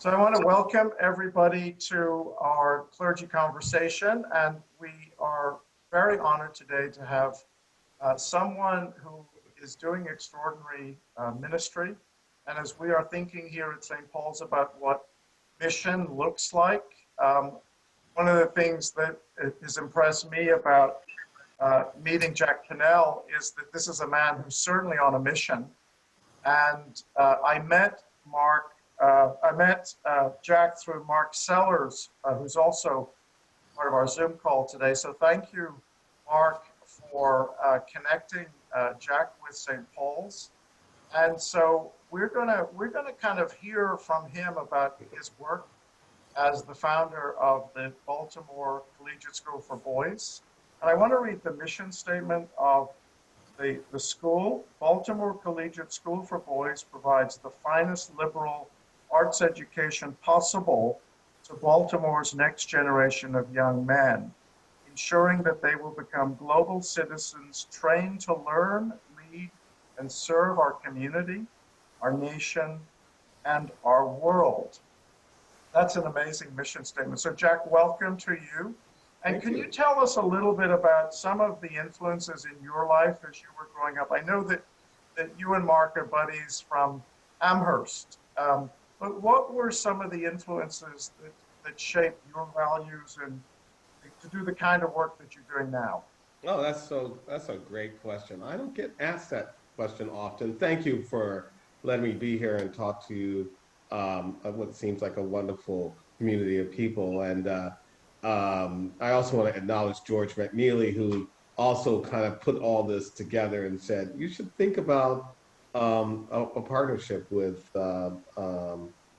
So I want to welcome everybody to our clergy conversation, and we are very honored today to have someone who is doing extraordinary ministry. And as we are thinking here at St. Paul's about what mission looks like, one of the things that has impressed me about meeting Jack Pannell is that this is a man who's certainly on a mission. And I met Jack through Mark Sellers, who's also part of our Zoom call today. So thank you, Mark, for connecting Jack with St. Paul's. And so we're gonna kind of hear from him about his work as the founder of the Baltimore Collegiate School for Boys. And I want to read the mission statement of the school. Baltimore Collegiate School for Boys provides the finest liberal arts education possible to Baltimore's next generation of young men, ensuring that they will become global citizens trained to learn, lead, and serve our community, our nation, and our world. That's an amazing mission statement. So Jack, welcome to you. And can you tell us a little bit about some of the influences in your life as you were growing up? I know that you and Mark are buddies from Amherst, but what were some of the influences that shaped your values and to do the kind of work that you're doing now? Oh, that's a great question. I don't get asked that question often. Thank you for letting me be here and talk to you what seems like a wonderful community of people. And I also want to acknowledge George McNeely, who also kind of put all this together and said, you should think about a partnership with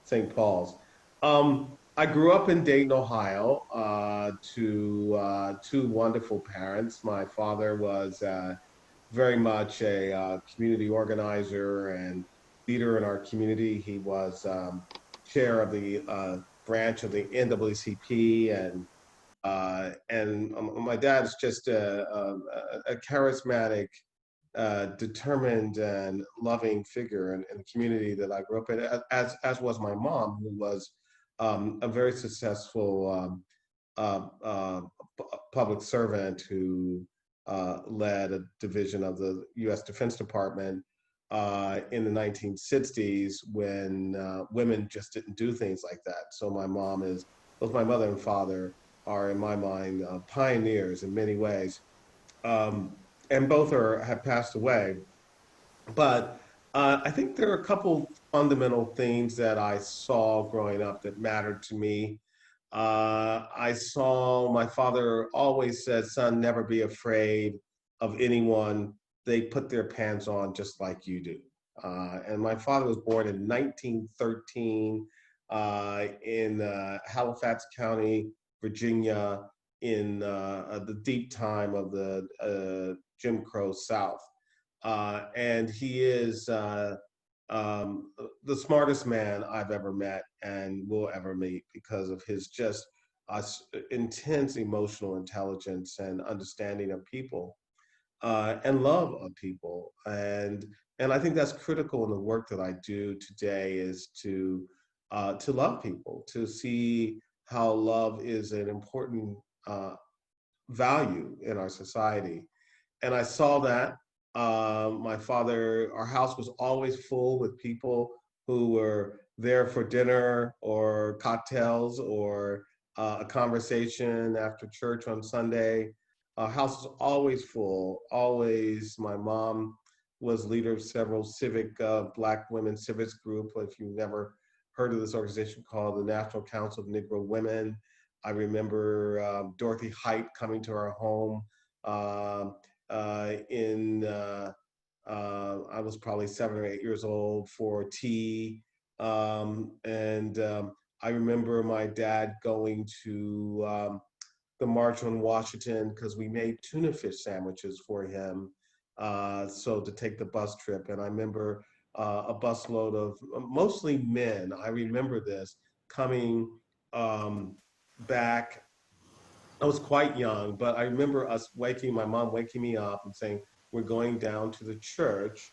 St. Paul's. I grew up in Dayton, Ohio, to two wonderful parents. My father was very much a community organizer and leader in our community. He was chair of the branch of the NAACP, and my dad's just a charismatic, determined, and loving figure in the community that I grew up in, as was my mom, who was a very successful public servant who led a division of the U.S. Defense Department in the 1960s when women just didn't do things like that. So both my mother and father are, in my mind, pioneers in many ways. And both have passed away. But I think there are a couple fundamental themes that I saw growing up that mattered to me. I saw my father always said, son, never be afraid of anyone. They put their pants on just like you do. And my father was born in 1913 in Halifax County, Virginia, in the deep time of the Jim Crow South. And he is the smartest man I've ever met and will ever meet because of his just intense emotional intelligence and understanding of people and love of people. And I think that's critical in the work that I do today, is to love people, to see how love is an important value in our society. And I saw that. Our house was always full with people who were there for dinner or cocktails or a conversation after church on Sunday. Our house was always full, always. My mom was leader of several Black women civics group. If you've never heard of this organization called the National Council of Negro Women, I remember Dorothy Height coming to our home I was probably 7 or 8 years old for tea. I remember my dad going to the March on Washington because we made tuna fish sandwiches for him. So to take the bus trip. And I remember a busload of mostly men, I remember this, coming back. I was quite young, but I remember my mom waking me up and saying, we're going down to the church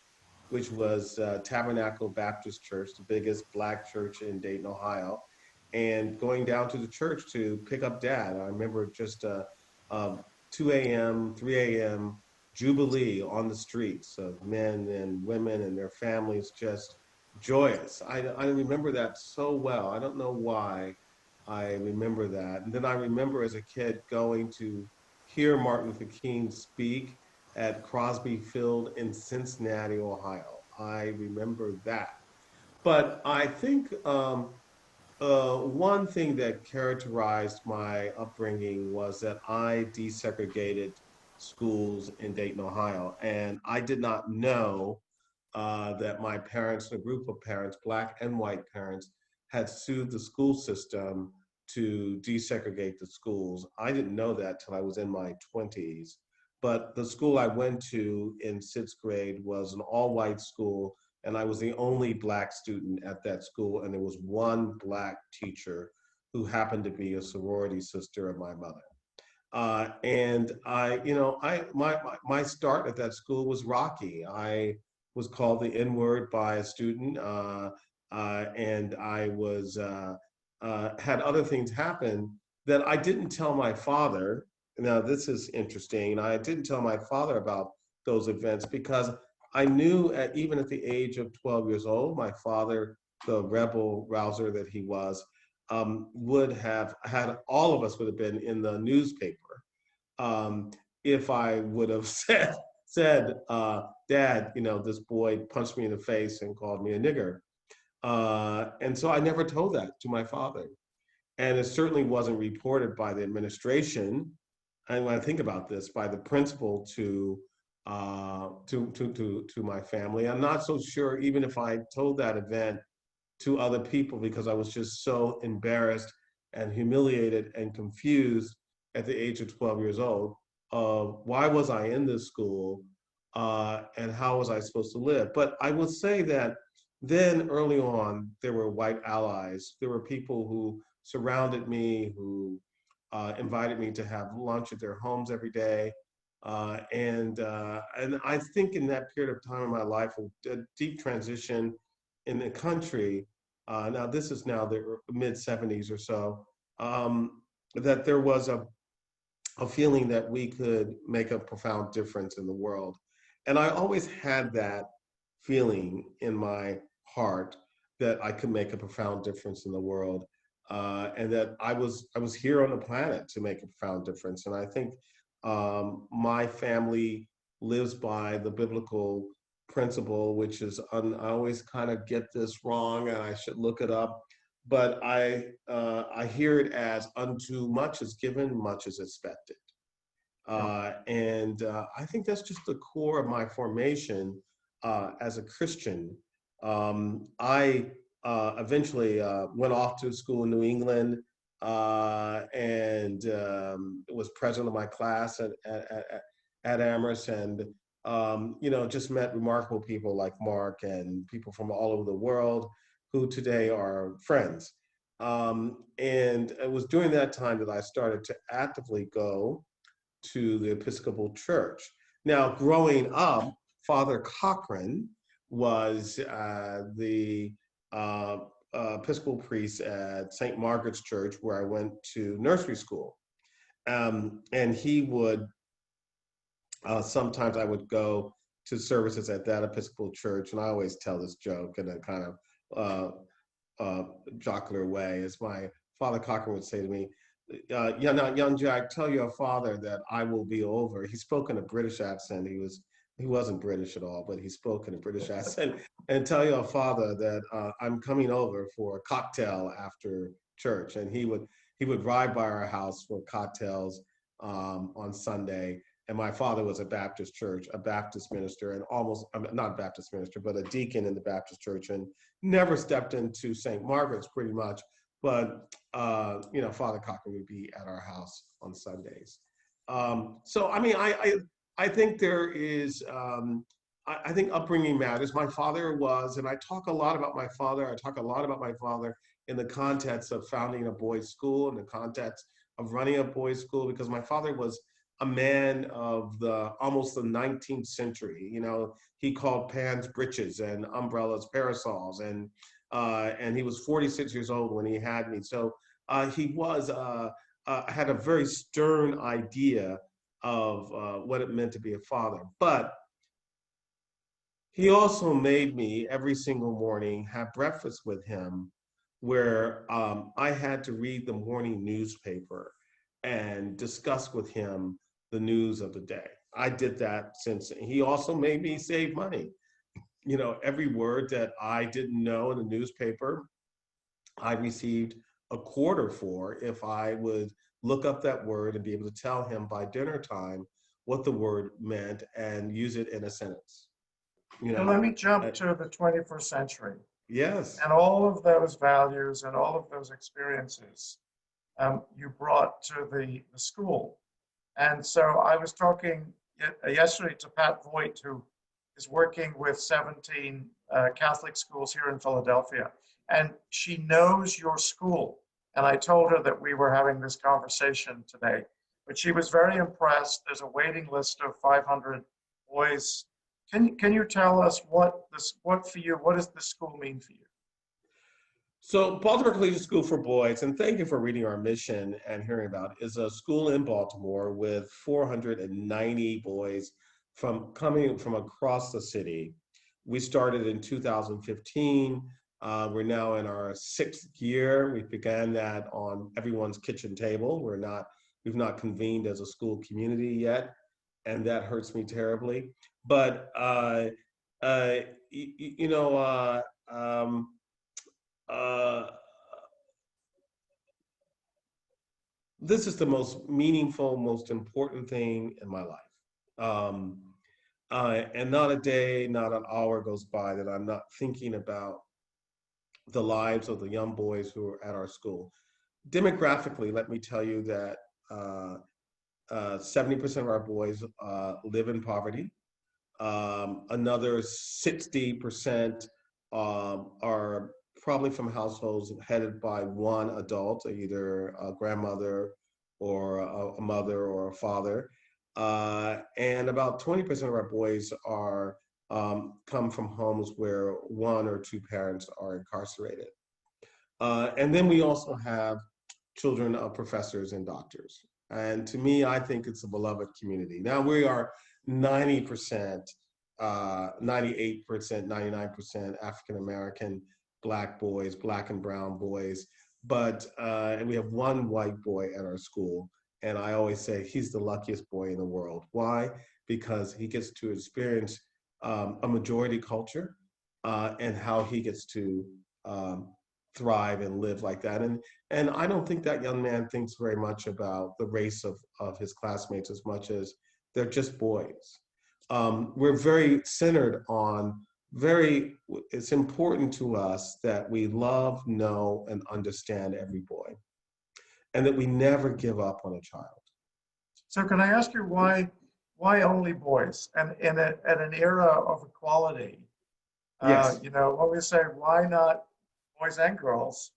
which was Tabernacle Baptist Church, the biggest Black church in Dayton, Ohio, and going down to the church to pick up Dad. I remember just a 2 a.m., 3 a.m. jubilee on the streets of men and women and their families, just joyous. I remember that so well. I don't know why I remember that. And then I remember as a kid going to hear Martin Luther King speak at Crosby Field in Cincinnati, Ohio. I remember that. But I think one thing that characterized my upbringing was that I desegregated schools in Dayton, Ohio. And I did not know that my parents, a group of parents, Black and white parents, had sued the school system to desegregate the schools. I didn't know that till I was in my 20s. But the school I went to in sixth grade was an all white school, and I was the only Black student at that school. And there was one Black teacher who happened to be a sorority sister of my mother. And I, you know, my start at that school was rocky. I was called the N word by a student, and I was had other things happen that I didn't tell my father. Now this is interesting. I didn't tell my father about those events because I knew even at the age of 12 years old, my father, the rebel rouser that he was, would have had all of us would have been in the newspaper if I would have said, Dad, you know, this boy punched me in the face and called me a nigger. And so I never told that to my father. And it certainly wasn't reported by the administration. And when I think about this, by the principal to my family. I'm not so sure even if I told that event to other people because I was just so embarrassed and humiliated and confused at the age of 12 years old of why was I in this school and how was I supposed to live. But I will say that then early on, there were white allies. There were people who surrounded me, who invited me to have lunch at their homes every day. And I think in that period of time in my life, a deep transition in the country, now this is now the mid 70s or so, that there was a feeling that we could make a profound difference in the world. And I always had that feeling in my heart that I could make a profound difference in the world, and that I was here on the planet to make a profound difference. And I think my family lives by the biblical principle, which is I always kind of get this wrong, and I should look it up. But I hear it as unto much is given, much is expected. Yeah. And I think that's just the core of my formation as a Christian. I eventually went off to school in New England and was president of my class at Amherst, and you know, just met remarkable people like Mark and people from all over the world who today are friends. And it was during that time that I started to actively go to the Episcopal Church. Now, growing up, Father Cochran was the uh, Episcopal priest at St. Margaret's Church, where I went to nursery school. And he would, sometimes I would go to services at that Episcopal church, and I always tell this joke in a kind of jocular way, as my Father Cochran would say to me, young Jack, tell your father that I will be over. He spoke in a British accent. He wasn't British at all, but he spoke in a British accent. And tell your father that I'm coming over for a cocktail after church. And he would ride by our house for cocktails on Sunday. And my father was a Baptist church, a Baptist minister, and almost not a Baptist minister, but a deacon in the Baptist church, and never stepped into St. Margaret's pretty much. But you know, Father Cochran would be at our house on Sundays. So I mean, I think there is. I think upbringing matters. My father was, and I talk a lot about my father. I talk a lot about my father in the context of founding a boys' school, in the context of running a boys' school, because my father was a man of almost the 19th century. You know, he called pans breeches and umbrellas parasols, and he was 46 years old when he had me. So he was had a very stern idea of what it meant to be a father. But he also made me every single morning have breakfast with him, where I had to read the morning newspaper and discuss with him the news of the day. I did that since he also made me save money. You know, every word that I didn't know in the newspaper, I received a quarter for if I would look up that word and be able to tell him by dinner time what the word meant and use it in a sentence. You So let know, me jump uh, to the 21st century yes. and all of those values and all of those experiences you brought to the school. And so I was talking yesterday to Pat Voigt, who is working with 17 Catholic schools here in Philadelphia. And she knows your school. And I told her that we were having this conversation today. But she was very impressed. There's a waiting list of 500 boys. Can you tell us what for you, what does the school mean for you? So, Baltimore Collegiate School for Boys, and thank you for reading our mission and hearing about it, is a school in Baltimore with 490 boys from coming from across the city. We started in 2015. We're now in our sixth year. We began that on everyone's kitchen table. We've not convened as a school community yet, and that hurts me terribly. But uh, you know, uh, this is the most meaningful, most important thing in my life. Um, and not a day, not an hour goes by that I'm not thinking about the lives of the young boys who are at our school. Demographically, let me tell you that 70% of our boys live in poverty. Another 60% are probably from households headed by one adult, either a grandmother or a mother or a father. And about 20% of our boys are come from homes where one or two parents are incarcerated. And then we also have children of professors and doctors. And to me, I think it's a beloved community. Now we are 90%, 98%, 99% African American, Black boys, Black and brown boys. But and we have one white boy at our school. And I always say he's the luckiest boy in the world. Why? Because he gets to experience a majority culture and how he gets to um, thrive and live like that. And I don't think that young man thinks very much about the race of his classmates as much as they're just boys. We're very centered on it's important to us that we love, know, and understand every boy, and that we never give up on a child. So can I ask you why only boys? And at an era of equality, Yes. what we say, why not boys and girls?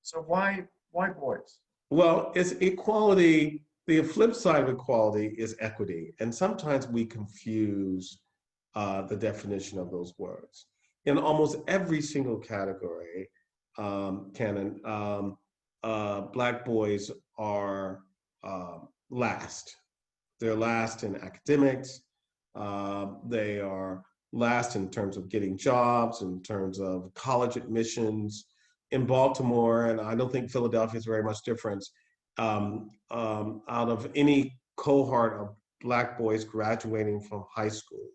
So why boys? Well, it's equality. The flip side of equality is equity. And sometimes we confuse the definition of those words. In almost every single category, canon, Black boys are last. They're last in academics. They are last in terms of getting jobs, in terms of college admissions. In Baltimore, and I don't think Philadelphia is very much different, out of any cohort of Black boys graduating from high school,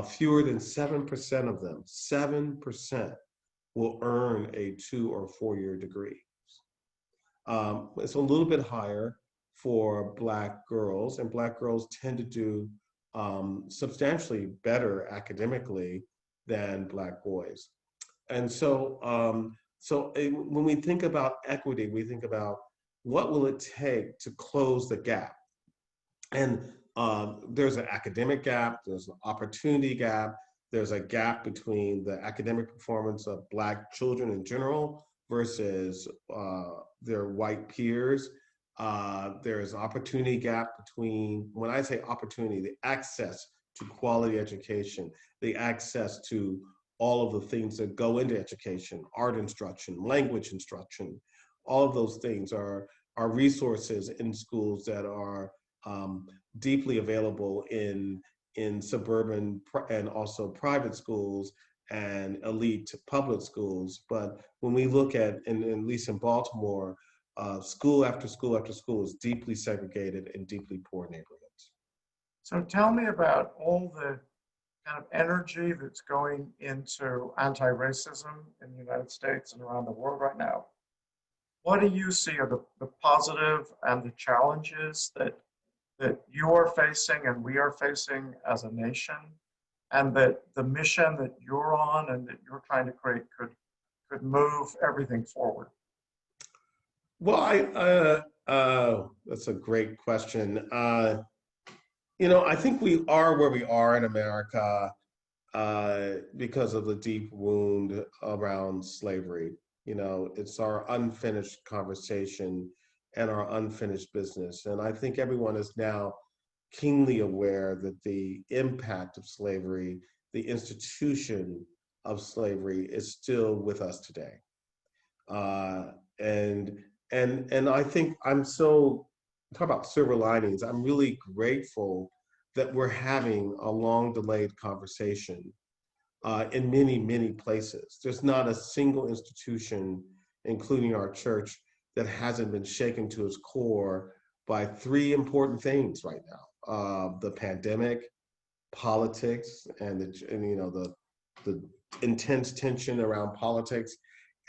fewer than 7% of them, 7% will earn a 2 or 4 year degree. It's a little bit higher for Black girls, and Black girls tend to do substantially better academically than Black boys. And when we think about equity, we think about what will it take to close the gap. And there's an academic gap, there's an opportunity gap, there's a gap between the academic performance of Black children in general versus their white peers. There is an opportunity gap between, when I say opportunity, the access to quality education, the access to all of the things that go into education, art instruction, language instruction, all of those things are resources in schools that are deeply available in suburban and also private schools and elite public schools. But when we look at least in Baltimore, school after school after school is deeply segregated in deeply poor neighborhoods. So tell me about all the kind of energy that's going into anti-racism in the United States and around the world right now. What do you see are the positive and the challenges that you are facing and we are facing as a nation, and that the mission that you're on and that you're trying to create could move everything forward? Well, that's a great question. I think we are where we are in America because of the deep wound around slavery. It's our unfinished conversation and our unfinished business. And I think everyone is now keenly aware that the impact of slavery, the institution of slavery, is still with us today. Uh, and and I think talk about silver linings. I'm really grateful that we're having a long delayed conversation in many, many places. There's not a single institution, including our church, that hasn't been shaken to its core by three important things right now: the pandemic, politics, and the intense tension around politics,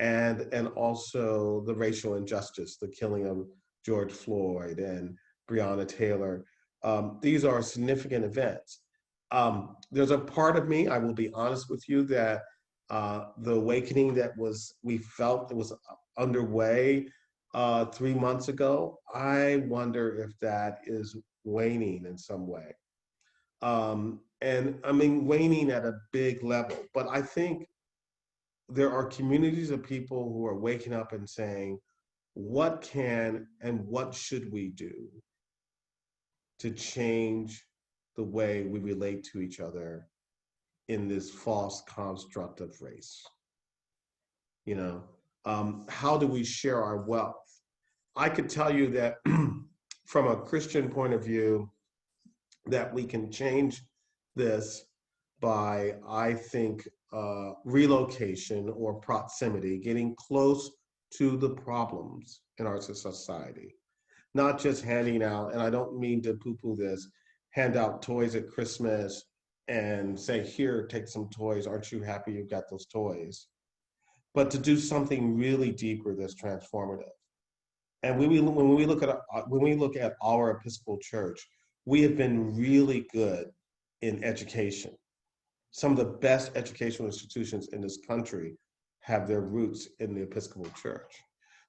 and also the racial injustice, the killing of George Floyd and Breonna Taylor. These are significant events. There's a part of me, I will be honest with you, that the awakening we felt that was underway 3 months ago, I wonder if that is waning in some way. And I mean, waning at a big level. But I think there are communities of people who are waking up and saying, what can and what should we do to change the way we relate to each other in this false construct of race? How do we share our wealth? I could tell you that from a Christian point of view, that we can change this by, I think, relocation or proximity, getting close to the problems in our society, not just handing out, and I don't mean to poo-poo this, hand out toys at Christmas and say, here, take some toys. Aren't you happy you got those toys? But to do something really deeper that's transformative. And when we look at our Episcopal Church, we have been really good in education. Some of the best educational institutions in this country have their roots in the Episcopal Church.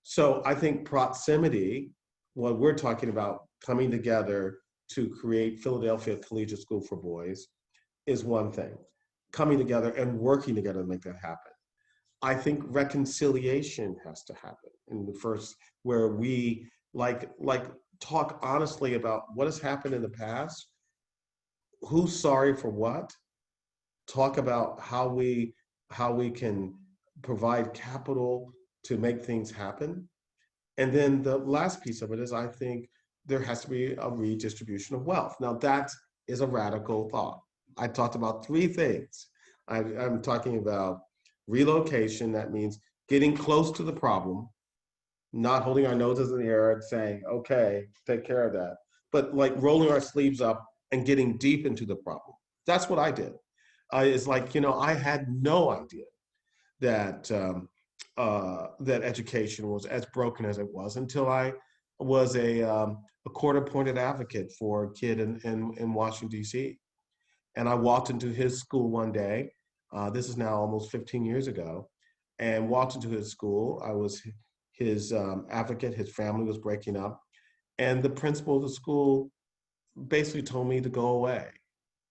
So I think proximity, what we're talking about, coming together to create Philadelphia Collegiate School for Boys, is one thing. Coming together and working together to make that happen. I think reconciliation has to happen in the first, where we like talk honestly about what has happened in the past, who's sorry for what, talk about how we can provide capital to make things happen. And then the last piece of it is, I think there has to be a redistribution of wealth. Now that is a radical thought. I talked about three things. I'm talking about relocation. That means getting close to the problem, not holding our noses in the air and saying, okay, take care of that, but like rolling our sleeves up and getting deep into the problem. That's what I did. It's like, I had no idea that that education was as broken as it was until I was a court-appointed advocate for a kid in Washington, D.C. And I walked into his school one day. This is now almost 15 years ago, and walked into his school. I was his advocate. His family was breaking up, and the principal of the school basically told me to go away.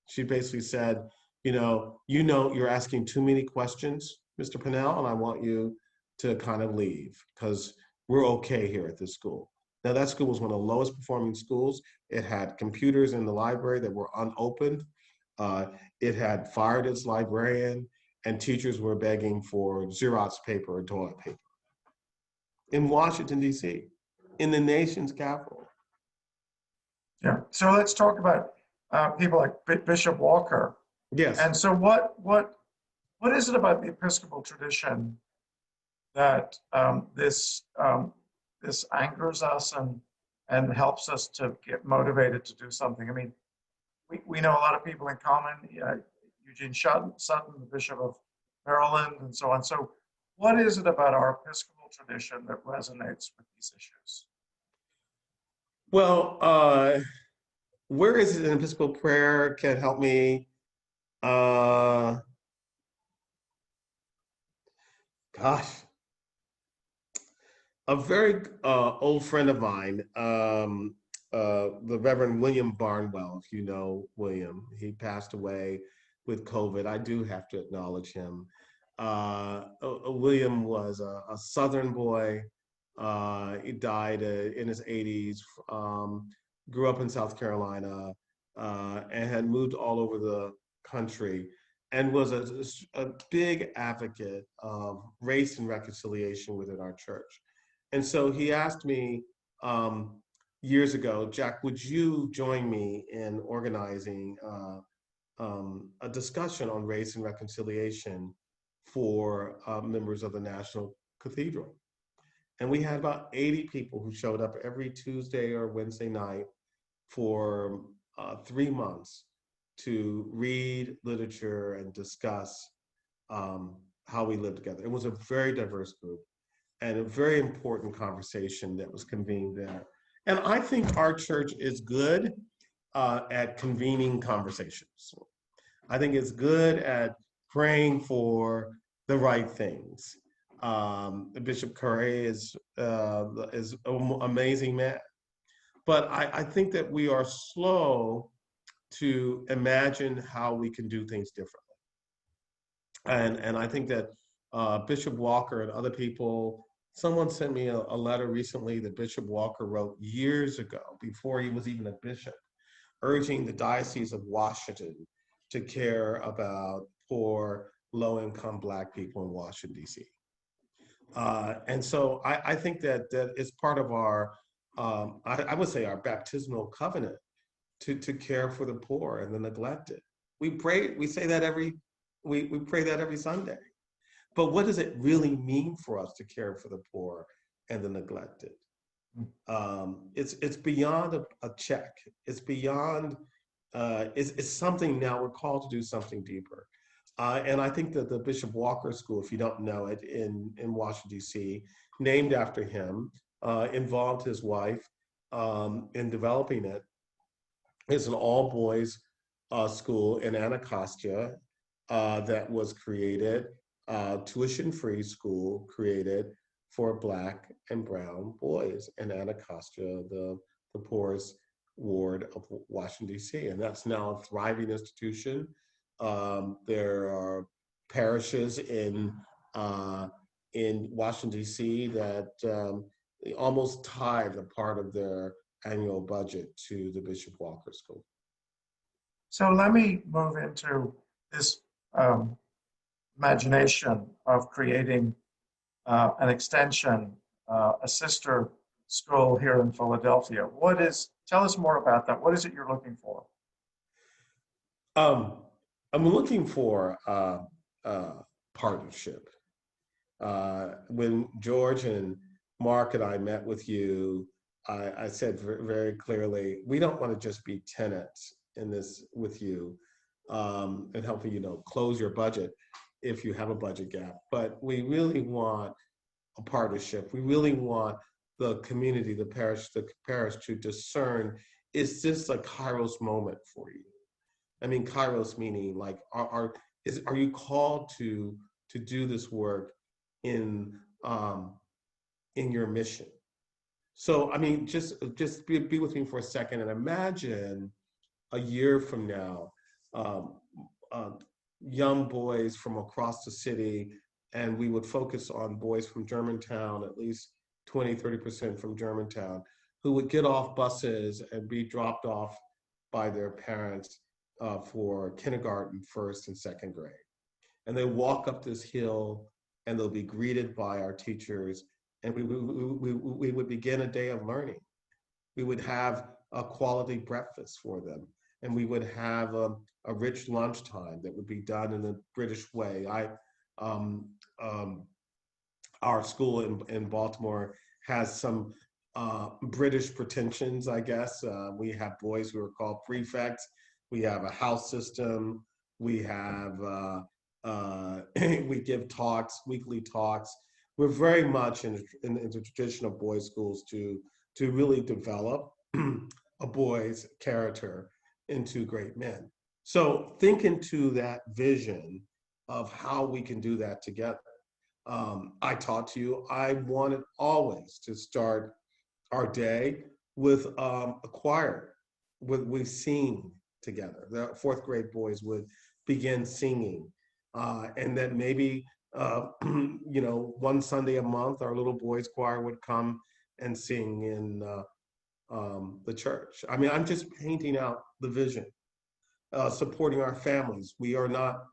She basically said, you're asking too many questions, Mr. Pannell, and I want you to kind of leave because we're okay here at this school. Now, that school was one of the lowest performing schools. It had computers in the library that were unopened. Uh, it had fired its librarian, and teachers were begging for Xerox paper or toilet paper in Washington, D.C., in the nation's capital. Yeah. So let's talk about people like Bishop Walker. Yes. And so what is it about the Episcopal tradition that this angers us and helps us to get motivated to do something? I mean, we know a lot of people in common, Eugene Sutton, the Bishop of Maryland, and so on. So what is it about our Episcopal tradition that resonates with these issues? Well, where is it in Episcopal prayer can help me? Gosh, a very old friend of mine, the Reverend William Barnwell, if you know William, he passed away with COVID. I do have to acknowledge him. William was a Southern boy. He died in his 80s, grew up in South Carolina, and had moved all over the country, and was a big advocate of race and reconciliation within our church. And so he asked me years ago, Jack, would you join me in organizing a discussion on race and reconciliation for members of the National Cathedral? And we had about 80 people who showed up every Tuesday or Wednesday night for 3 months to read literature and discuss how we live together. It was a very diverse group and a very important conversation that was convened there. And I think our church is good at convening conversations. I think it's good at praying for the right things. Bishop Curry is an amazing man. But I think that we are slow to imagine how we can do things differently. And I think that Bishop Walker and other people, someone sent me a letter recently that Bishop Walker wrote years ago, before he was even a bishop, urging the Diocese of Washington to care about poor, low-income Black people in Washington, D.C. And so I think that it's part of our, I would say, our baptismal covenant to care for the poor and the neglected. We pray, we say that we pray that every Sunday. But what does it really mean for us to care for the poor and the neglected? It's beyond a check. It's beyond, it's something now we're called to do something deeper. And I think that the Bishop Walker School, if you don't know it, in Washington, D.C., named after him, involved his wife in developing it. It's an all-boys school in Anacostia that was created, tuition-free school created for Black and brown boys in Anacostia, the poorest ward of Washington, D.C. And that's now a thriving institution. There are parishes in Washington, D.C. that almost tithe a part of their annual budget to the Bishop Walker School. So let me move into this imagination of creating an extension, a sister school here in Philadelphia. Tell us more about that. What is it you're looking for? I'm looking for partnership. When George and Mark and I met with you, I said very clearly, we don't want to just be tenants in this with you and helping you close your budget if you have a budget gap. But we really want a partnership. We really want the community, the parish to discern, is this a Kairos moment for you? I mean, Kairos meaning like, are you called to do this work in your mission? So, I mean, just be with me for a second and imagine a year from now, young boys from across the city, and we would focus on boys from Germantown, at least 20, 30% from Germantown, who would get off buses and be dropped off by their parents for kindergarten, first and second grade. And they walk up this hill and they'll be greeted by our teachers, and we would begin a day of learning. We would have a quality breakfast for them, and we would have a rich lunchtime that would be done in the British way. Our school in Baltimore has some British pretensions, I guess. We have boys who are called prefects. We have a house system. We have we give talks, weekly talks. We're very much in the tradition of boys' schools to really develop a boy's character into great men. So think into that vision of how we can do that together. I talked to you, I wanted always to start our day with a choir, with singing together. The fourth grade boys would begin singing. And then maybe, one Sunday a month, our little boys choir would come and sing in the church. I mean, I'm just painting out the vision, supporting our families. We are not,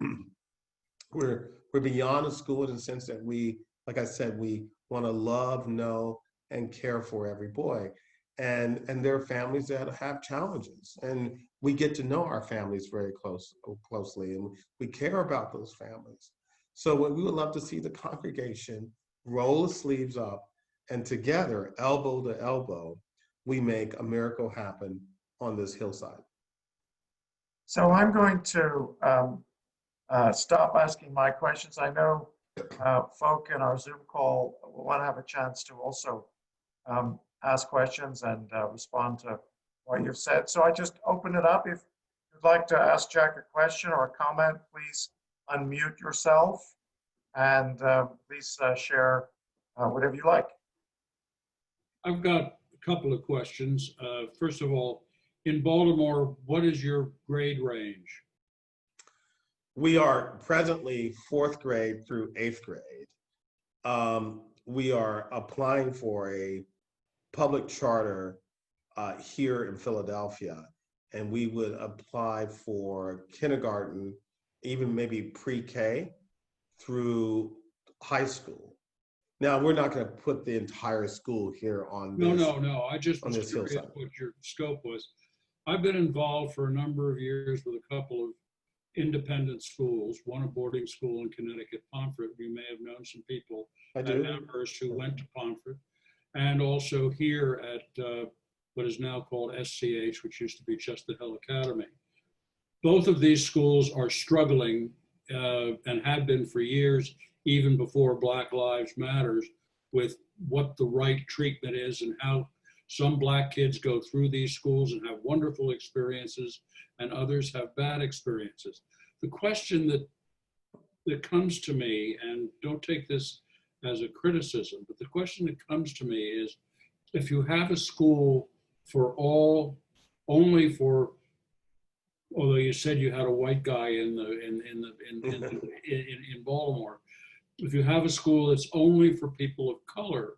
we're beyond a school in the sense that we, like I said, we want to love, know, and care for every boy. And there are families that have challenges, and we get to know our families very closely, and we care about those families. So we would love to see the congregation roll the sleeves up, and together, elbow to elbow, we make a miracle happen on this hillside. So I'm going to stop asking my questions. I know folk in our Zoom call will want to have a chance to also ask questions and respond to what you've said. So I just open it up. If you'd like to ask Jack a question or a comment, please unmute yourself and please share whatever you like. I've got a couple of questions. First of all, in Baltimore, what is your grade range? We are presently fourth grade through eighth grade. We are applying for a public charter here in Philadelphia, and we would apply for kindergarten, even maybe pre-K through high school. Now, we're not going to put the entire school here on this. No. I just was curious what your scope was. I've been involved for a number of years with a couple of independent schools, one a boarding school in Connecticut, Pomfret. You may have known some people at Amherst who went to Pomfret, and also here at what is now called SCH, which used to be Chester Hill Academy. Both of these schools are struggling and have been for years, even before Black Lives Matters, with what the right treatment is and how some Black kids go through these schools and have wonderful experiences and others have bad experiences. The question that comes to me, and don't take this as a criticism, but the question that comes to me is, if you have a school for only for, although you said you had a white guy in Baltimore, if you have a school that's only for people of color,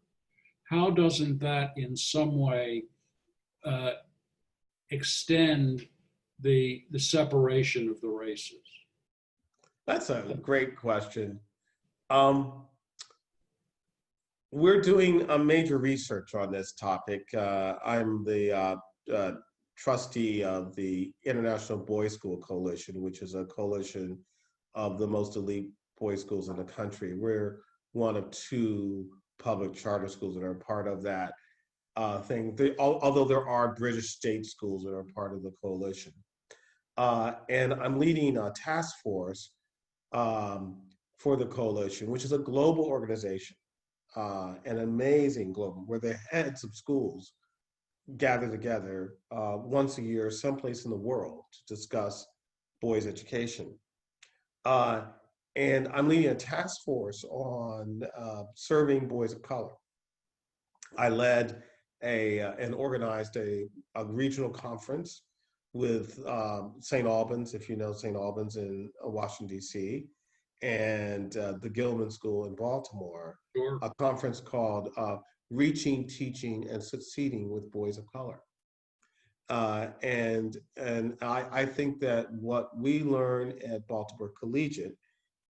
how doesn't that in some way extend the separation of the races? That's a great question. We're doing a major research on this topic. I'm the trustee of the International Boys School Coalition, which is a coalition of the most elite boys schools in the country. We're one of two public charter schools that are part of that thing, although there are British state schools that are part of the coalition. And I'm leading a task force for the coalition, which is a global organization, an amazing global, where the heads of schools gather together once a year, someplace in the world, to discuss boys' education. And I'm leading a task force on serving boys of color. I led and organized a regional conference with St. Albans, if you know St. Albans in Washington, D.C., and the Gilman School in Baltimore, Sure. a conference called reaching, teaching, and succeeding with boys of color. And I think that what we learn at Baltimore Collegiate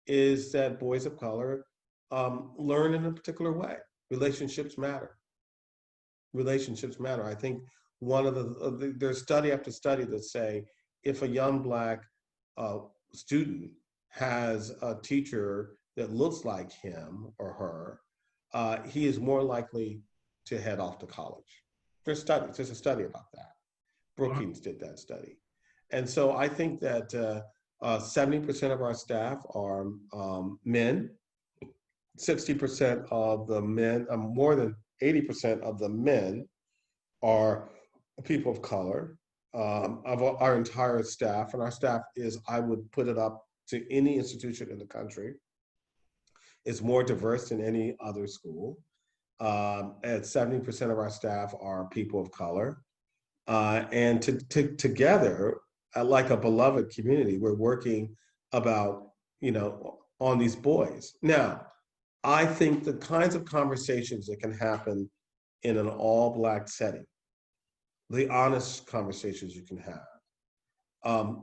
is that boys of color learn in a particular way. Relationships matter. Relationships matter. I think one of there's study after study that say if a young Black student has a teacher that looks like him or her, he is more likely to head off to college. There's a study about that. Brookings did that study. And so I think that 70% of our staff are men, 60% of the men, more than 80% of the men are people of color. Of our entire staff, and our staff is, I would put it up to any institution in the country, is more diverse than any other school. And 70% of our staff are people of color. And together, like a beloved community, we're working about, on these boys. Now, I think the kinds of conversations that can happen in an all Black setting, the honest conversations you can have,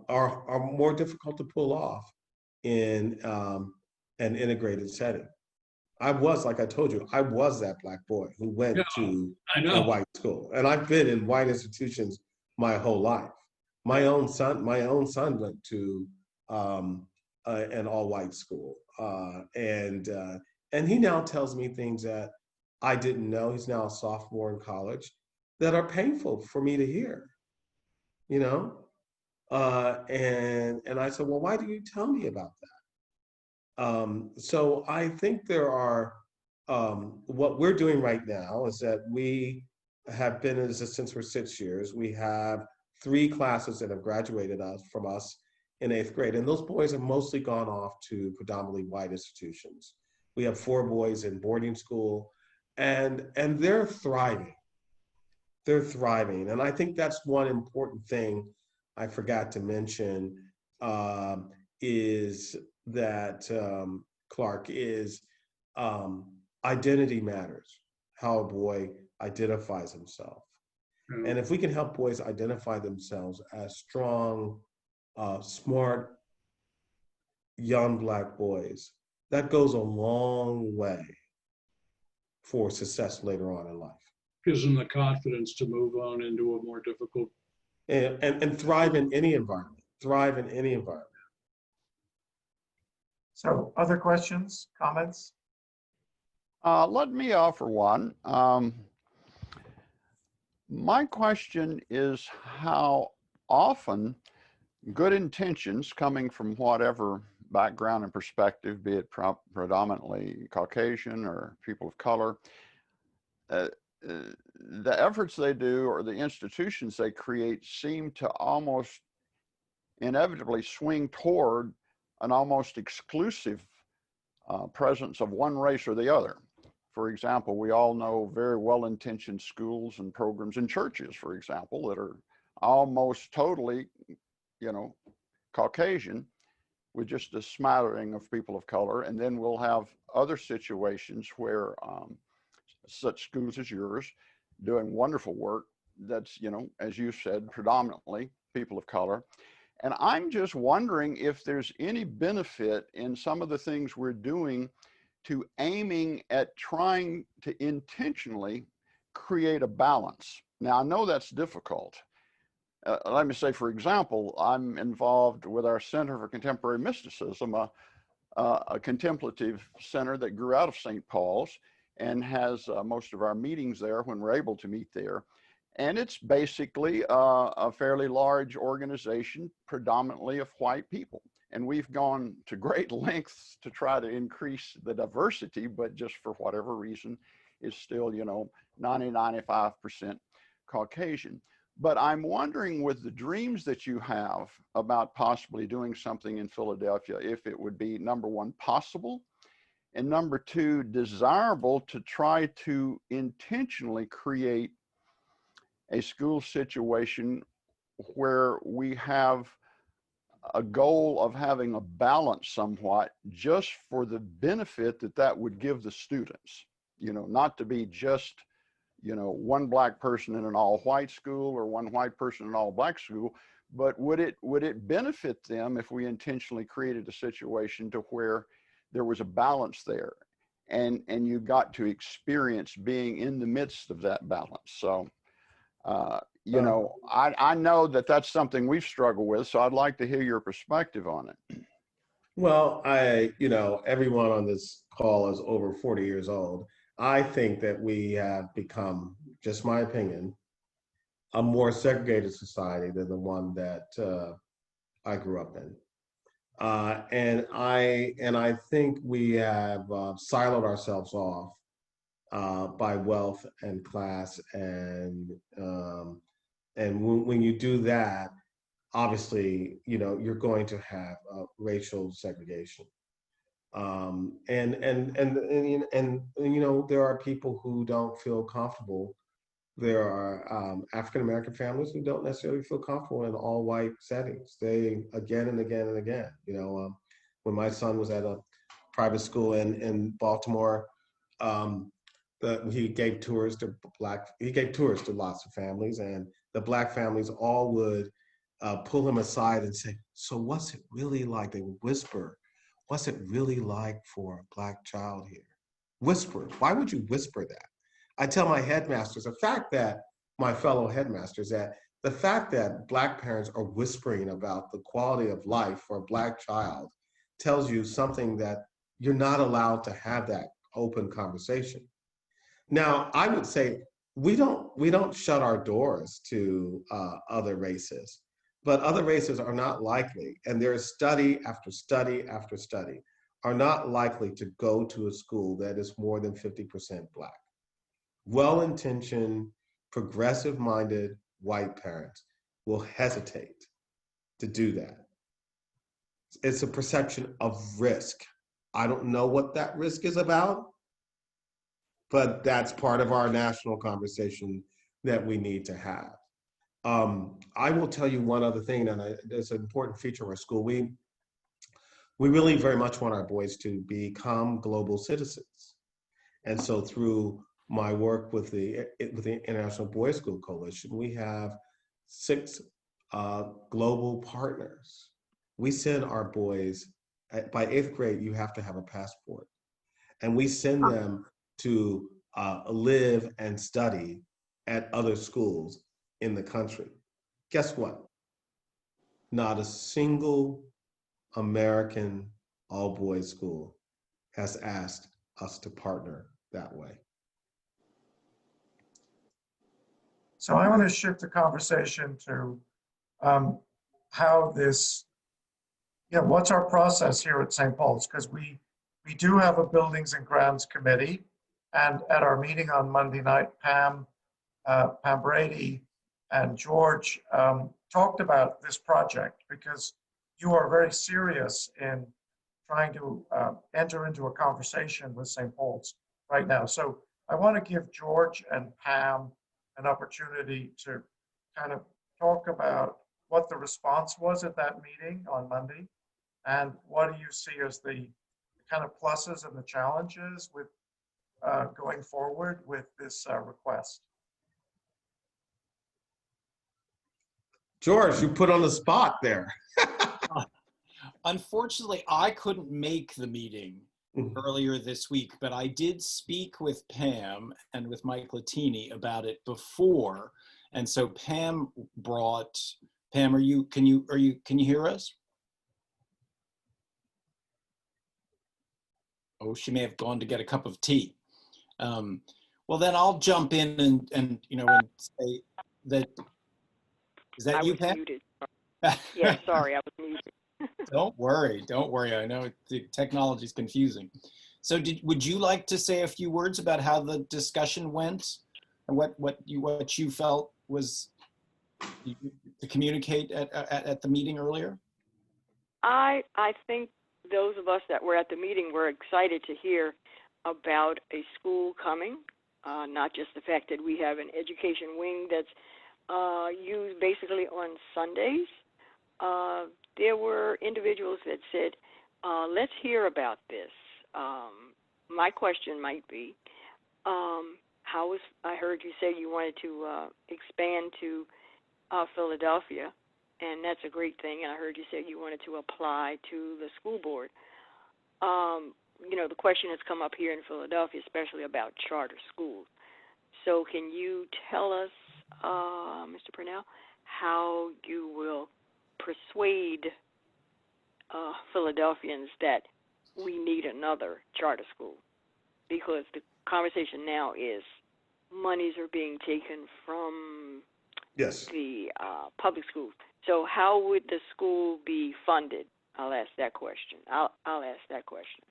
are more difficult to pull off in an integrated setting. I was, like I told you, I was that Black boy who went to a white school, and I've been in white institutions my whole life. My own son went to an all-white school, and he now tells me things that I didn't know. He's now a sophomore in college, that are painful for me to hear, and I said, well, why do you tell me about that? So I think there are, what we're doing right now is that we have been in existence for 6 years. We have 3 classes that have graduated from us in 8th grade, and those boys have mostly gone off to predominantly white institutions. We have 4 boys in boarding school, and they're thriving. They're thriving. And I think that's one important thing I forgot to mention, is that, Clark, is identity matters, how a boy identifies himself. Mm-hmm. And if we can help boys identify themselves as strong, smart, young Black boys, that goes a long way for success later on in life. Gives them the confidence to move on into a more difficult. And thrive in any environment. Thrive in any environment. So, other questions, comments? Let me offer one. My question is how often good intentions coming from whatever background and perspective, be it predominantly Caucasian or people of color, the efforts they do or the institutions they create seem to almost inevitably swing toward an almost exclusive presence of one race or the other. For example, we all know very well-intentioned schools and programs and churches, for example, that are almost totally, Caucasian, with just a smattering of people of color. And then we'll have other situations where such schools as yours doing wonderful work that's, as you said, predominantly people of color. And I'm just wondering if there's any benefit in some of the things we're doing to aiming at trying to intentionally create a balance. Now, I know that's difficult. Let me say, for example, I'm involved with our Center for Contemporary Mysticism, a contemplative center that grew out of St. Paul's and has most of our meetings there when we're able to meet there. And it's basically a fairly large organization, predominantly of white people. And we've gone to great lengths to try to increase the diversity, but just for whatever reason, is still, 90-95% Caucasian. But I'm wondering, with the dreams that you have about possibly doing something in Philadelphia, if it would be, number one, possible, and number two, desirable to try to intentionally create a school situation where we have a goal of having a balance somewhat, just for the benefit that would give the students. not to be just, one black person in an all white school or one white person in an all black school, but would it benefit them if we intentionally created a situation to where there was a balance there, and you got to experience being in the midst of that balance. So, I know that that's something we've struggled with, so I'd like to hear your perspective on it. Well, everyone on this call is over 40 years old. I think that we have become, just my opinion, a more segregated society than the one that I grew up in. And I think we have siloed ourselves off by wealth and class, and when you do that, obviously, you're going to have racial segregation. And there are people who don't feel comfortable. There are African-American families who don't necessarily feel comfortable in all white settings. They, again and again and again, when my son was at a private school in Baltimore, he gave tours to lots of families, and the black families all would pull him aside and say, "So what's it really like?" They would whisper, "What's it really like for a black child here?" Whisper. Why would you whisper that? I tell my headmasters, my fellow headmasters, that the fact that black parents are whispering about the quality of life for a black child tells you something, that you're not allowed to have that open conversation. Now, I would say we don't shut our doors to other races, but other races are not likely, and there is study after study after study, are not likely to go to a school that is more than 50% black. Well-intentioned, progressive-minded white parents will hesitate to do that. It's a perception of risk. I don't know what that risk is about, but that's part of our national conversation that we need to have. I will tell you one other thing, and it's an important feature of our school. We really very much want our boys to become global citizens. And so through my work with the International Boys School Coalition, we have 6 global partners. We send our boys, by 8th grade, you have to have a passport. And we send them to live and study at other schools in the country. Guess what? Not a single American all-boys school has asked us to partner that way. So I want to shift the conversation to how this, what's our process here at St. Paul's? Because we do have a Buildings and Grounds Committee, and at our meeting on Monday night, Pam Brady and George talked about this project, because you are very serious in trying to enter into a conversation with St. Paul's right now. So I want to give George and Pam an opportunity to kind of talk about what the response was at that meeting on Monday, and what do you see as the kind of pluses and the challenges with going forward with this request. George, you put on the spot there. Unfortunately, I couldn't make the meeting earlier this week, but I did speak with Pam and with Mike Latini about it before. And so Pam, can you hear us? Oh, she may have gone to get a cup of tea. Well, then I'll jump in and say that, is that you, Pam? Muted. Yeah, sorry, I was muted. Don't worry. I know the technology is confusing. So would you like to say a few words about how the discussion went and what you felt was to communicate at the meeting earlier? I think those of us that were at the meeting were excited to hear about a school coming, not just the fact that we have an education wing that's used basically on Sundays. There were individuals that said, let's hear about this. My question might be, I heard you say you wanted to expand to Philadelphia, and that's a great thing. And I heard you say you wanted to apply to the school board. The question has come up here in Philadelphia, especially about charter schools. So can you tell us, Mr. Pannell, how you will persuade Philadelphians that we need another charter school? Because the conversation now is monies are being taken from the public schools. So how would the school be funded? I'll ask that question. I'll ask that question.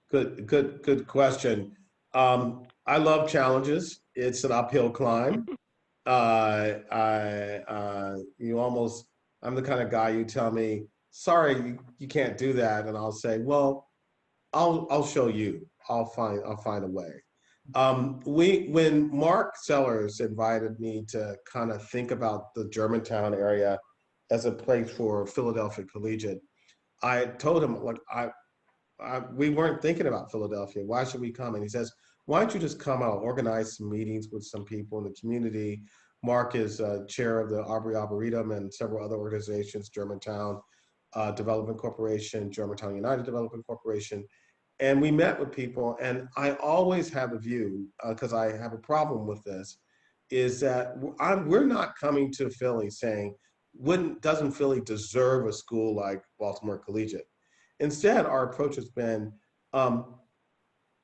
Good question. I love challenges. It's an uphill climb. I'm the kind of guy you tell me, sorry, you can't do that, and I'll say, well, I'll show you. I'll find a way. When Mark Sellers invited me to kind of think about the Germantown area as a place for Philadelphia Collegiate, I told him, like, we weren't thinking about Philadelphia. Why should we come? And he says, why don't you just come out, organize some meetings with some people in the community. Mark is chair of the Awbury Arboretum and several other organizations, Germantown Development Corporation, Germantown United Development Corporation. And we met with people, and I always have a view, because I have a problem with this, is that we're not coming to Philly saying, doesn't Philly deserve a school like Baltimore Collegiate? Instead, our approach has been,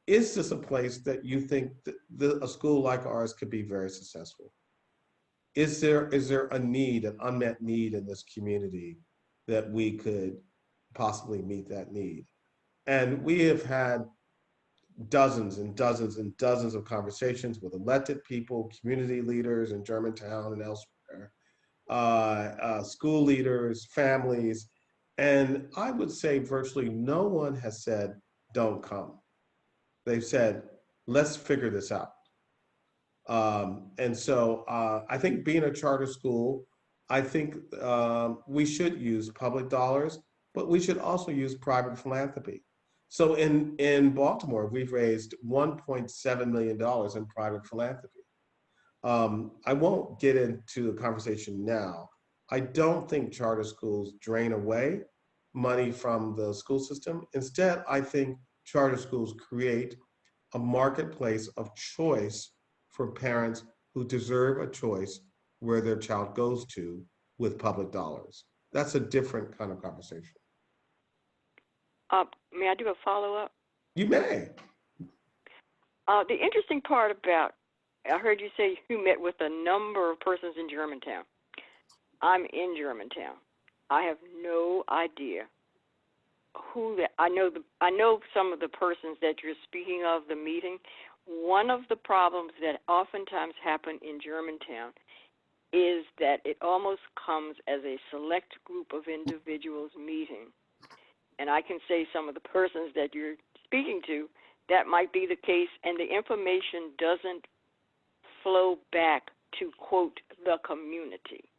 is this a place that you think that a school like ours could be very successful? Is there a need, an unmet need in this community that we could possibly meet that need? And we have had dozens and dozens and dozens of conversations with elected people, community leaders in Germantown and elsewhere, school leaders, families, and I would say virtually no one has said, don't come. They've said, let's figure this out. And so I think being a charter school, I think we should use public dollars, but we should also use private philanthropy. So in Baltimore, we've raised $1.7 million in private philanthropy. I won't get into the conversation now. I don't think charter schools drain away money from the school system. Instead, I think charter schools create a marketplace of choice for parents who deserve a choice where their child goes to with public dollars. That's a different kind of conversation. May I do a follow-up? You may. The interesting part about, I heard you say you met with a number of persons in Germantown. I'm in Germantown. I have no idea who that. I know some of the persons that you're speaking of, the meeting. One of the problems that oftentimes happen in Germantown is that it almost comes as a select group of individuals meeting. And I can say some of the persons that you're speaking to, that might be the case, and the information doesn't flow back to, quote, the community.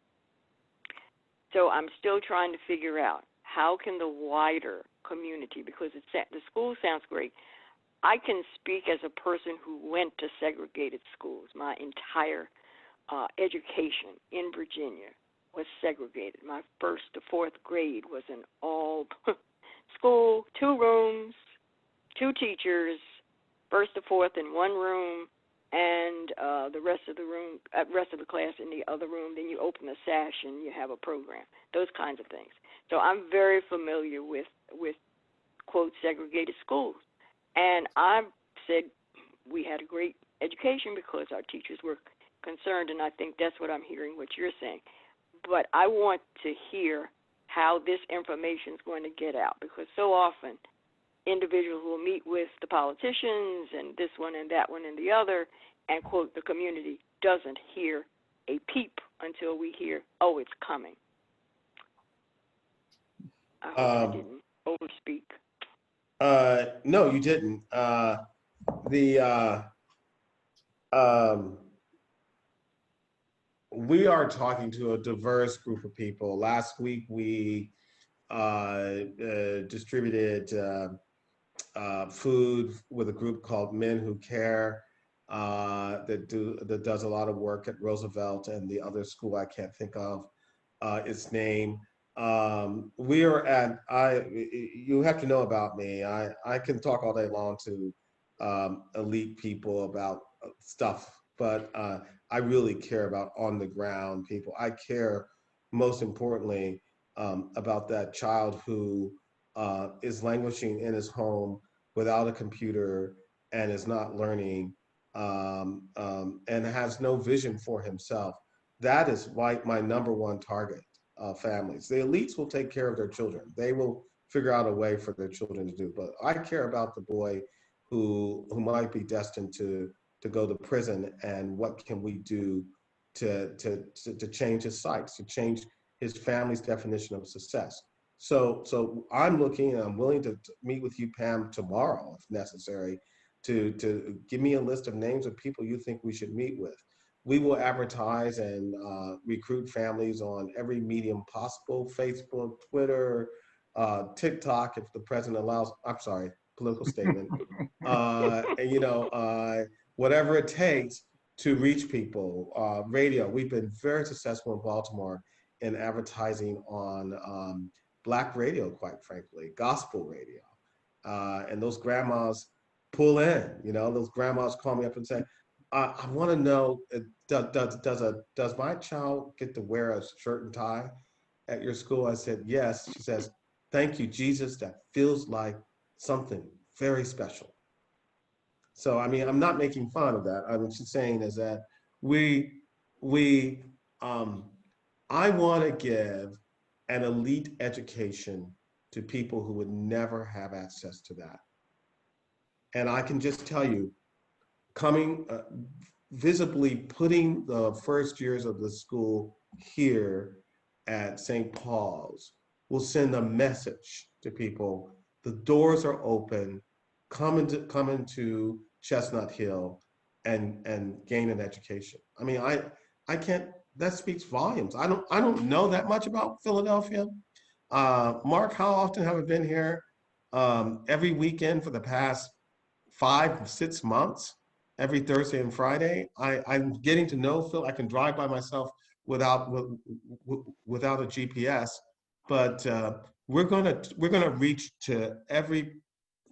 So I'm still trying to figure out how can the wider community, because the school sounds great. I can speak as a person who went to segregated schools. My entire education in Virginia was segregated. My 1st to 4th grade was an all school, 2 rooms, 2 teachers, 1st to 4th in 1 room, and the rest of the class in the other room. Then you open the sash and you have a program. Those kinds of things. So I'm very familiar with quote, segregated schools. And I said we had a great education because our teachers were concerned, and I think that's what I'm hearing what you're saying. But I want to hear how this information is going to get out, because so often individuals will meet with the politicians and this one and that one and the other, and, quote, the community doesn't hear a peep until we hear, oh, it's coming. I hope I didn't overspeak. No, you didn't. We are talking to a diverse group of people. Last week, we distributed food with a group called Men Who Care. that does a lot of work at Roosevelt and the other school I can't think of its name. We are at, you have to know about me. I can talk all day long to elite people about stuff, but I really care about on the ground people. I care most importantly about that child who is languishing in his home without a computer and is not learning and has no vision for himself. That is my number one target. Families. The elites will take care of their children. They will figure out a way for their children to do. But I care about the boy who might be destined to go to prison, and what can we do to change his sights, to change his family's definition of success. So I'm looking, and I'm willing to meet with you, Pam, tomorrow if necessary, to give me a list of names of people you think we should meet with. We will advertise and recruit families on every medium possible: Facebook, Twitter, TikTok, if the president allows. I'm sorry, political statement. Whatever it takes to reach people. Radio. We've been very successful in Baltimore in advertising on Black radio, quite frankly, gospel radio, and those grandmas pull in. Those grandmas call me up and say, I want to know, does my child get to wear a shirt and tie at your school? I said, yes. She says, thank you, Jesus. That feels like something very special. So, I mean, I'm not making fun of that. I'm just saying is that I want to give an elite education to people who would never have access to that. And I can just tell you, visibly putting the first years of the school here at St. Paul's will send a message to people. The doors are open. Come into Chestnut Hill and gain an education. I mean, I can't. That speaks volumes. I don't know that much about Philadelphia. Mark, how often have I been here? Every weekend for the past 5-6 months. Every Thursday and Friday. I'm getting to know Phil. I can drive by myself without a GPS, but we're gonna reach to every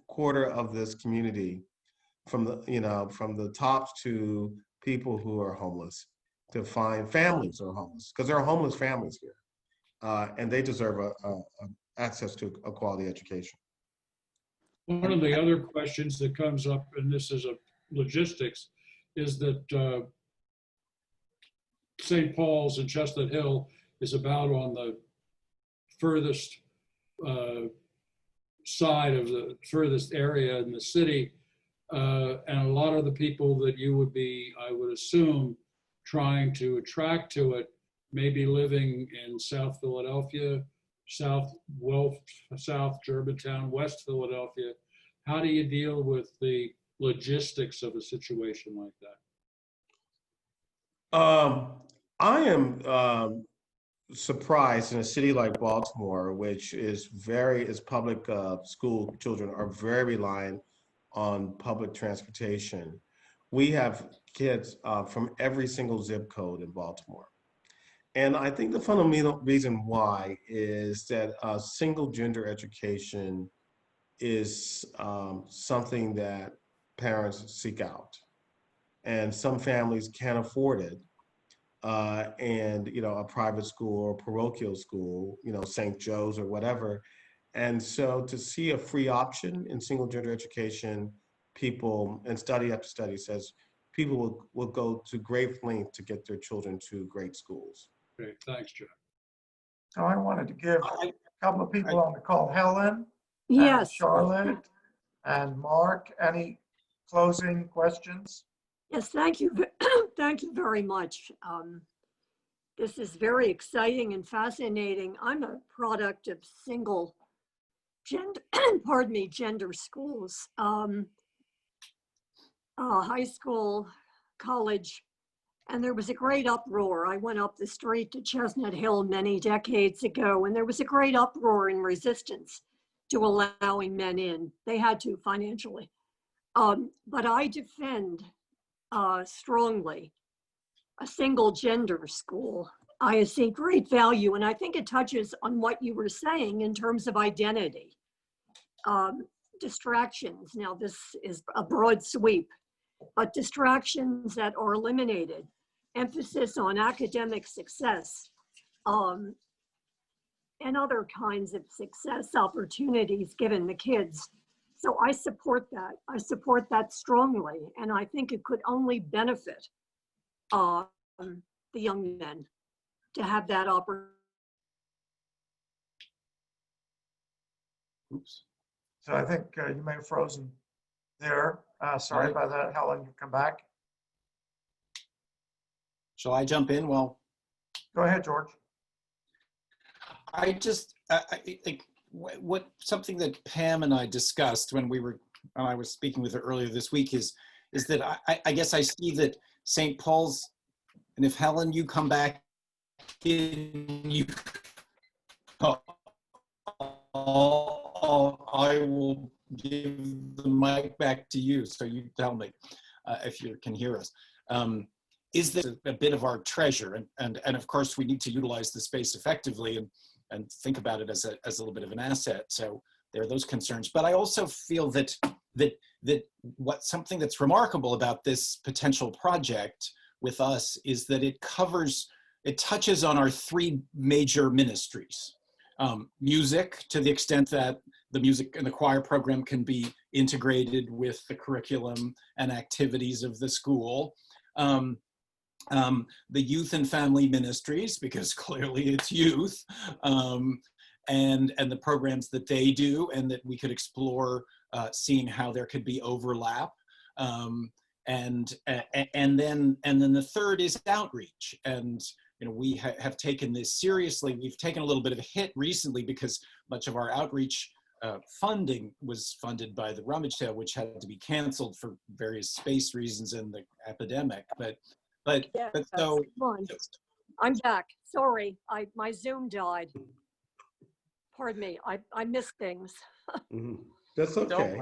quarter of this community, from the tops to people who are homeless, to find families who are homeless, because there are homeless families here, and they deserve access to a quality education. One of the other questions that comes up, and this is a logistics, is that St. Paul's and Chestnut Hill is about on the furthest side of the furthest area in the city, and a lot of the people that you would be, I would assume, trying to attract to it may be living in South Philadelphia, South Germantown, West Philadelphia. How do you deal with the logistics of a situation like that? I am surprised in a city like Baltimore, which is public school children are very reliant on public transportation. We have kids from every single zip code in Baltimore. And I think the fundamental reason why is that single gender education is something that parents seek out, and some families can't afford it. And a private school or parochial school, St. Joe's or whatever. And so to see a free option in single gender education, people, and study after study says, people will go to great length to get their children to great schools. Great, thanks, John. So I wanted to give a couple of people on the call, Helen, Yes. Charlotte, and Mark. Any closing questions? Yes, thank you. Thank you very much. This is very exciting and fascinating. I'm a product of single gender, gender schools, high school, college, and there was a great uproar. I went up the street to Chestnut Hill many decades ago, and there was a great uproar and resistance to allowing men in. They had to financially. But I defend strongly a single gender school. I see great value, and I think it touches on what you were saying in terms of identity. Distractions, now this is a broad sweep, but distractions that are eliminated, emphasis on academic success, and other kinds of success opportunities given the kids. So I support that. I support that strongly, and I think it could only benefit the young men to have that opportunity. Oops. So I think you may have frozen there. Sorry about that. Helen, you come back. Shall I jump in? Well, Go ahead, George. I just, I think what something that Pam and I discussed when I was speaking with her earlier this week is that I guess I see that St. Paul's, and if Helen, you come back in, I will give the mic back to you. So you tell me if you can hear us. Is this a bit of our treasure? And of course, we need to utilize the space effectively and think about it as a little bit of an asset. So there are those concerns. But I also feel that something that's remarkable about this potential project with us is that it touches on our three major ministries. Music, to the extent that the music and the choir program can be integrated with the curriculum and activities of the school. The youth and family ministries, because clearly it's youth, and the programs that they do, and that we could explore seeing how there could be overlap. And then the third is outreach. And we have taken this seriously. We've taken a little bit of a hit recently because much of our outreach funding was funded by the rummage sale, which had to be canceled for various space reasons and the epidemic. But so I'm back. Sorry, my Zoom died. Pardon me. I missed things. Mm-hmm. That's okay.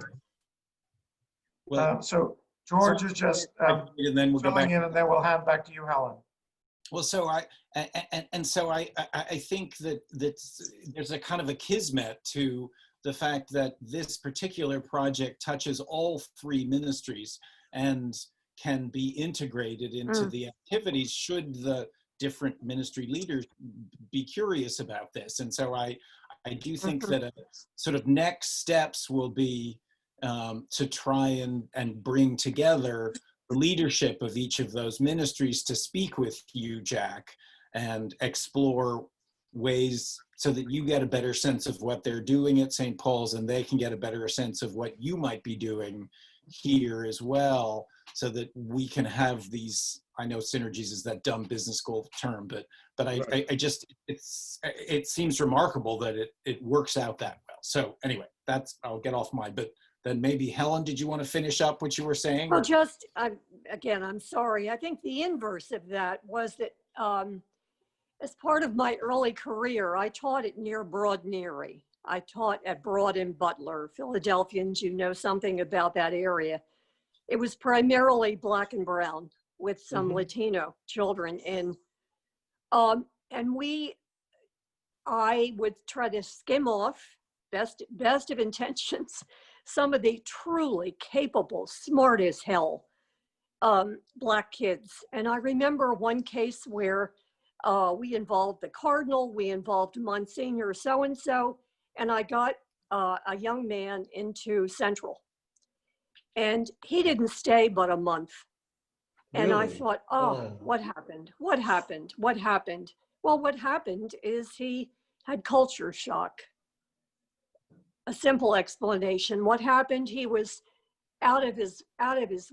Well, so George is just and then we'll go back in, and then we'll hand back to you, Helen. Well, so I think that there's a kind of a kismet to the fact that this particular project touches all three ministries and can be integrated into the activities should the different ministry leaders be curious about this. And so I do think that a sort of next steps will be to try and bring together the leadership of each of those ministries to speak with you, Jack, and explore ways so that you get a better sense of what they're doing at St. Paul's and they can get a better sense of what you might be doing here as well, so that we can have these, I know synergies is that dumb business school term, but right. I just, it seems remarkable that it works out that well. So anyway, I'll get off but then maybe Helen, did you want to finish up what you were saying? Well, again, I'm sorry. I think the inverse of that was that as part of my early career, I taught at near Broad and Erie. I taught at Broad and Butler. Philadelphians, you know something about that area. It was primarily Black and brown with some Latino children in. And I would try to skim off, best of intentions, some of the truly capable, smart as hell Black kids. And I remember one case where we involved the Cardinal, we involved Monsignor so-and-so, and I got a young man into Central. And he didn't stay but a month. And really? I thought, what happened? What happened? What happened? Well, what happened is he had culture shock. A simple explanation. What happened? He was out of his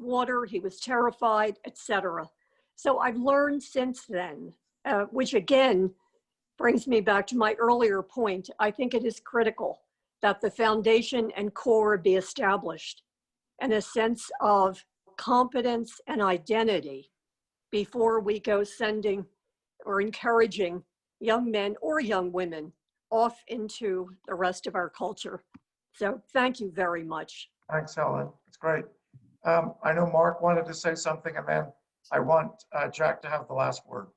water. He was terrified, etc. So I've learned since then, which again brings me back to my earlier point. I think it is critical that the foundation and core be established and a sense of competence and identity before we go sending or encouraging young men or young women off into the rest of our culture. So thank you very much. Thanks, Helen. It's great. I know Mark wanted to say something, and then I want Jack to have the last word.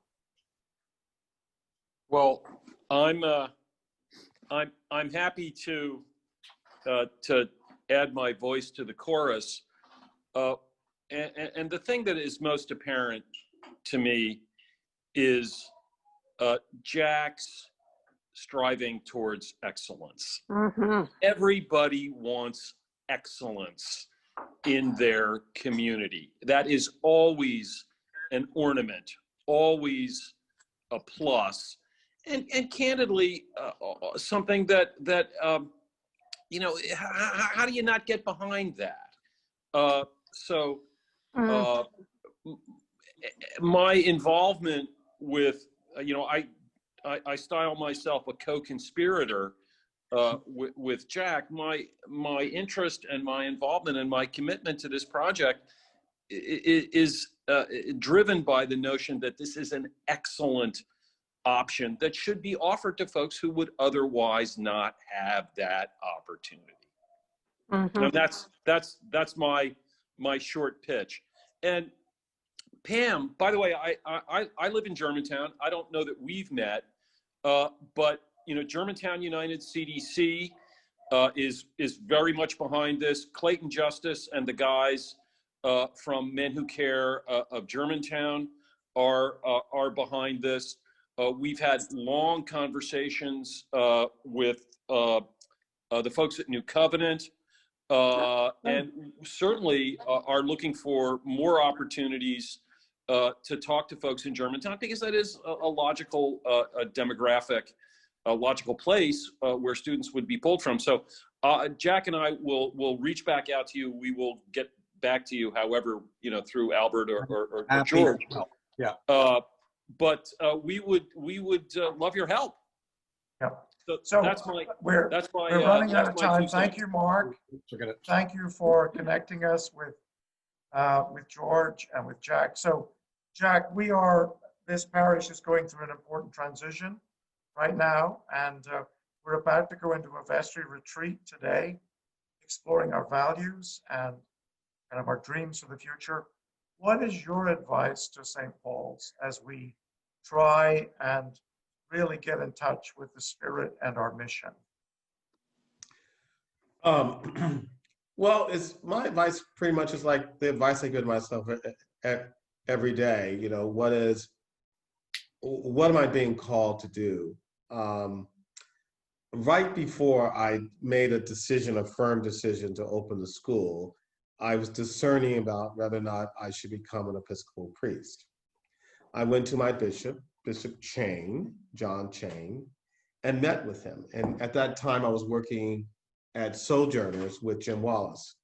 Well, I'm happy to add my voice to the chorus. And the thing that is most apparent to me is Jack's striving towards excellence. Mm-hmm. Everybody wants excellence in their community. That is always an ornament, always a plus, and candidly, something that you know, how do you not get behind that? My involvement with, you know, I style myself a co-conspirator with Jack. My interest and my involvement and my commitment to this project is driven by the notion that this is an excellent option that should be offered to folks who would otherwise not have that opportunity. Mm-hmm. And that's my short pitch. And Pam, by the way, I live in Germantown. I don't know that we've met, but you know, Germantown United CDC is very much behind this. Clayton Justice and the guys from Men Who Care of Germantown are behind this. We've had long conversations with the folks at New Covenant, and certainly are looking for more opportunities to talk to folks in Germantown, because that is a logical demographic, a logical place where students would be pulled from. So Jack and I will reach back out to you. We will get back to you, however, you know, through Albert or George. Yeah. But we would love your help. Yeah. So that's my we're running out of time. Thank you, Mark. Thank you for connecting us with George and with Jack. So, Jack, this parish is going through an important transition right now, and we're about to go into a vestry retreat today, exploring our values and kind of our dreams for the future. What is your advice to St. Paul's as we try and really get in touch with the spirit and our mission? Well, my advice pretty much is like the advice I give myself every day. You know, what am I being called to do? Right before I made a firm decision to open the school, I was discerning about whether or not I should become an Episcopal priest. I went to my bishop, Bishop Chang, John Chang, and met with him. And at that time, I was working at Sojourners with Jim Wallace.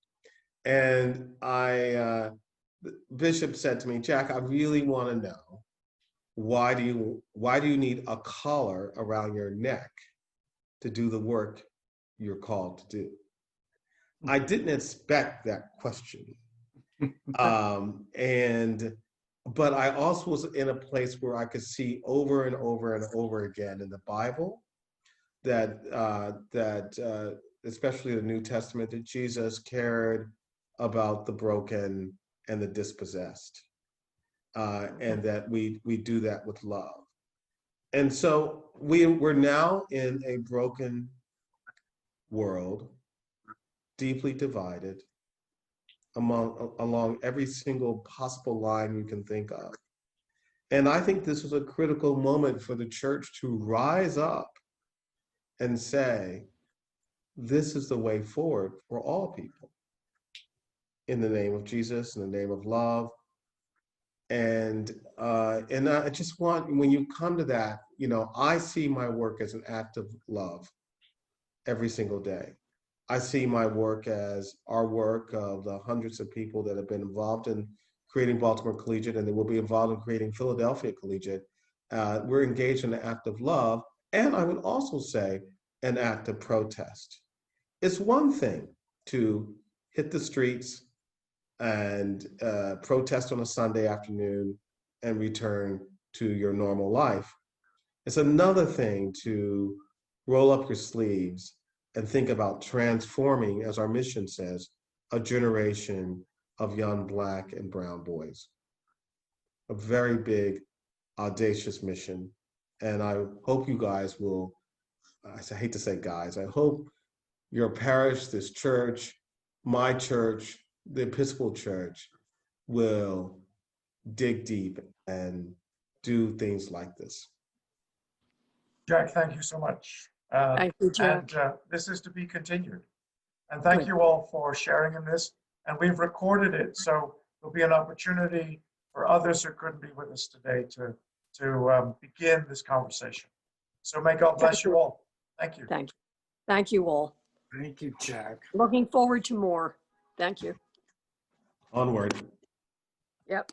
And the bishop said to me, Jack, I really want to know, why do you need a collar around your neck to do the work you're called to do? I didn't expect that question. But I also was in a place where I could see over and over and over again in the Bible that especially the New Testament, that Jesus cared about the broken and the dispossessed, and that we do that with love. And so we're now in a broken world, deeply divided along every single possible line you can think of. And I think this was a critical moment for the church to rise up and say, this is the way forward for all people, in the name of Jesus, in the name of love. And I just want, when you come to that, you know, I see my work as an act of love every single day. I see my work as our work of the hundreds of people that have been involved in creating Baltimore Collegiate, and they will be involved in creating Philadelphia Collegiate. We're engaged in an act of love, and I would also say an act of protest. It's one thing to hit the streets and protest on a Sunday afternoon and return to your normal life. It's another thing to roll up your sleeves and think about transforming, as our mission says, a generation of young Black and brown boys. A very big, audacious mission. And I hope you guys will, I hate to say guys, I hope your parish, this church, my church, the Episcopal Church will dig deep and do things like this. Jack, thank you so much. Thank you, Jack. And this is to be continued. And thank you all for sharing in this. And we've recorded it, so there'll be an opportunity for others who couldn't be with us today to begin this conversation. So may God bless you all. Thank you. Thank you. Thank you all. Thank you, Jack. Looking forward to more. Thank you. Onward. Yep.